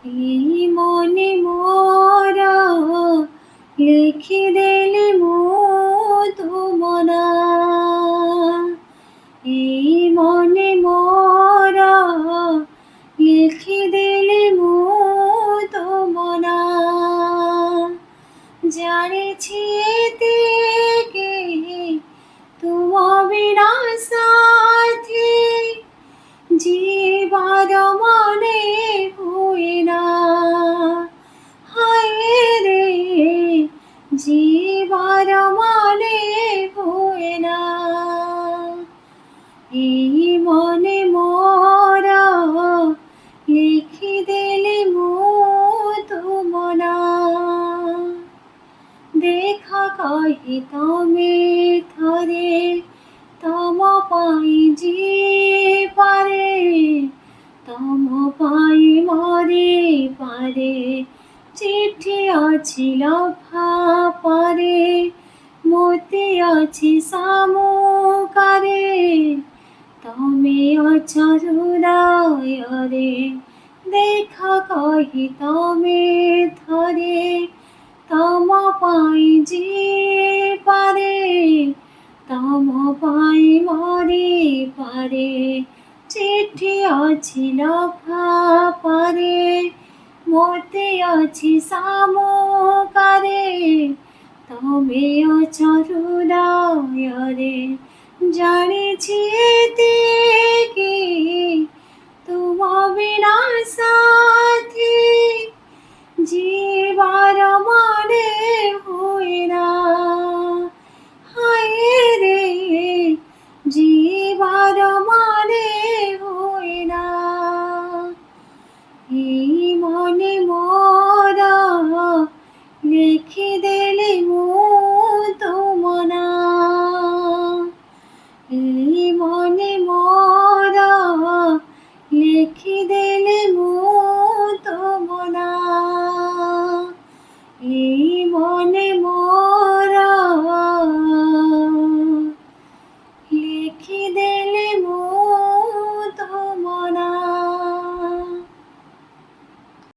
এই মনে মোরা লিখি দেলি মধুমনা, এই মনে মোরা লিখি দেলি মধুমনা। জানিছি এতে তোমার বিনা সাথী জীবার মানে হয় না, হায় রে জীবার মানে হয় না। এই মনে মোরা লিখি দেলি মধুমনা। দেখা কহি তমে থরে তম পাই যে পারে, তম পাই মরে পারে। চিঠি ଅଛି লফা পারে, মোতে ଅଛି সামুকারে। তমে অছ হৃদୟରେ, দেখা কহি তমে থরে তম পাই যে পারে, তম পাই মরে পারে। চিঠি ଅଛି লফা পারে, মোতে ଅଛି সামুকারে। তমে অছ হৃদୟରେ, জানিছি এতিকি ତୁମ ବିନା